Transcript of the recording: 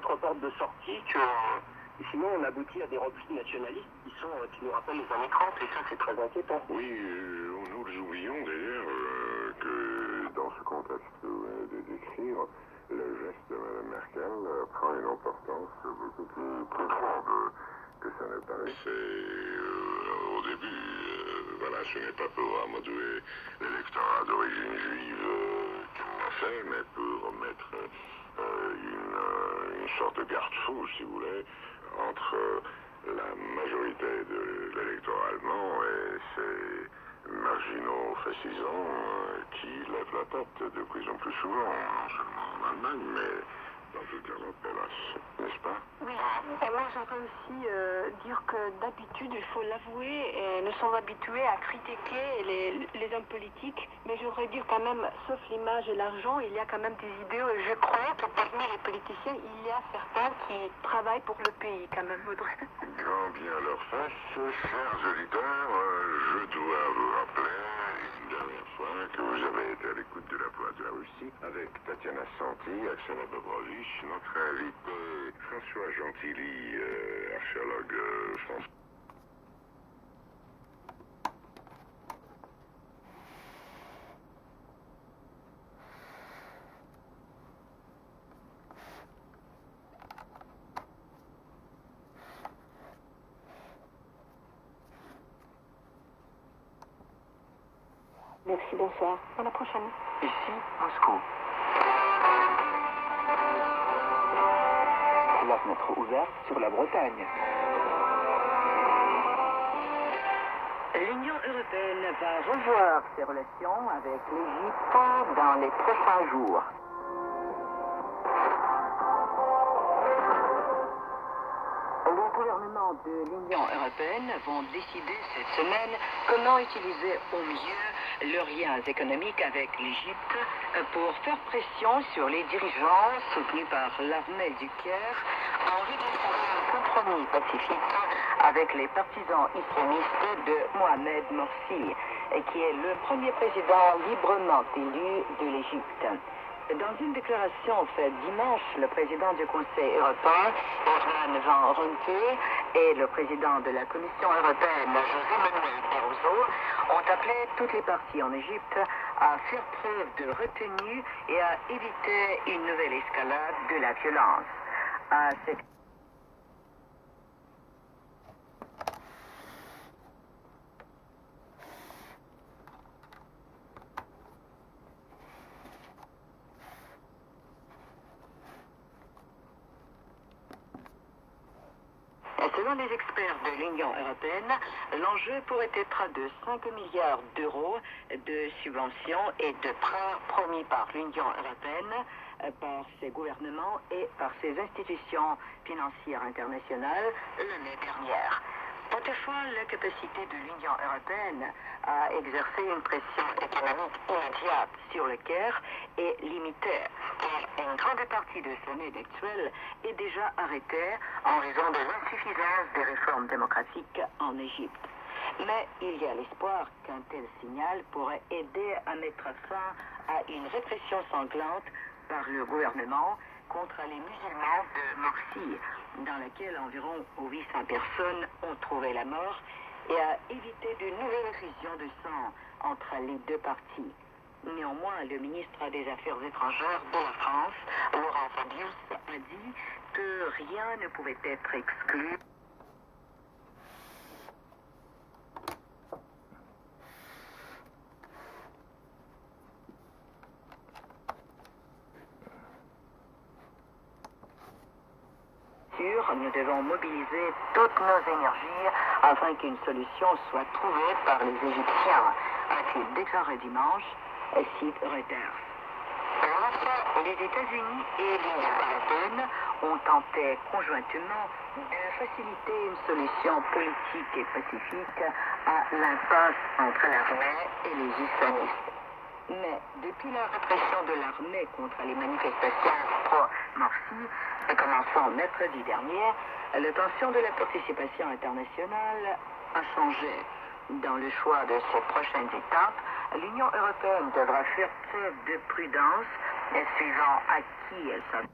d'autres portes de sortie que sinon on aboutit à des replis nationalistes qui nous rappellent les années 30 et ça c'est très inquiétant. Oui, nous oublions d'ailleurs que dans ce contexte que vous venez de décrire, le geste de Mme Merkel prend une importance beaucoup plus grande que ça ne paraissait au début. Voilà, ce n'est pas pour amadouer l'électorat d'origine juive qu'elle l'a fait, mais pour mettre une sorte de garde-fou, si vous voulez, entre la majorité de l'électorat allemand et ces marginaux fascisants qui lèvent la tête de plus en plus souvent, non seulement en Allemagne, mais dans toute l'Europe, hélas, n'est-ce pas? Oui, et moi j'aimerais aussi dire que d'habitude, il faut l'avouer, nous sommes habitués à critiquer les hommes politiques, mais je voudrais dire quand même, sauf l'image et l'argent, il y a quand même des idéaux, et je crois que parmi les politiciens, il y a certains qui travaillent pour le pays quand même, Audrey. Grand bien leur face, chers auditeurs, je dois vous rappeler une dernière fois que vous avez été à l'écoute de la voix de la Russie avec Tatiana Santi, Aksana Bobrovich, notre invité François Gentilly, archéologue français. Merci, bonsoir. À la prochaine. Ici, Moscou. La fenêtre ouverte sur la Bretagne. L'Union européenne va revoir ses relations avec l'Égypte dans les prochains jours. Les gouvernements de l'Union européenne vont décider cette semaine comment utiliser au mieux leurs liens économiques avec l'Égypte pour faire pression sur les dirigeants soutenus par l'armée du Caire en vue de trouver un compromis pacifique avec les partisans islamistes de Mohamed Morsi, qui est le premier président librement élu de l'Égypte. Dans une déclaration faite dimanche, le président du Conseil européen, Herman Van Rompuy, et le président de la Commission européenne, José Manuel Barroso, ont appelé toutes les parties en Égypte à faire preuve de retenue et à éviter une nouvelle escalade de la violence. À cette Selon les experts de l'Union européenne, l'enjeu pourrait être de 5 milliards d'euros de subventions et de prêts promis par l'Union européenne, par ses gouvernements et par ses institutions financières internationales l'année dernière. Toutefois, la capacité de l'Union européenne à exercer une pression économique immédiate sur le Caire est limitée. Et une grande partie de son aide actuelle est déjà arrêtée en raison de l'insuffisance des réformes démocratiques en Égypte. Mais il y a l'espoir qu'un tel signal pourrait aider à mettre fin à une répression sanglante par le gouvernement contre les musulmans de Morsi, dans laquelle environ 800 personnes ont trouvé la mort, et à éviter de nouvelles effusions de sang entre les deux parties. Néanmoins, le ministre des Affaires étrangères de la France, Laurent Fabius, a dit que rien ne pouvait être exclu. Nous devons mobiliser toutes nos énergies afin qu'une solution soit trouvée par les Égyptiens, a-t-il déclaré dimanche, cite Reuters. Enfin, les États-Unis et l'Union européenne ont tenté conjointement de faciliter une solution politique et pacifique à l'impasse entre l'armée et les islamistes. Mais depuis la répression de l'armée contre les manifestations pro-Morsi, commençant mercredi dernier, la tension de la participation internationale a changé. Dans le choix de ses prochaines étapes, l'Union européenne devra faire preuve de prudence, suivant à qui elle s'adresse.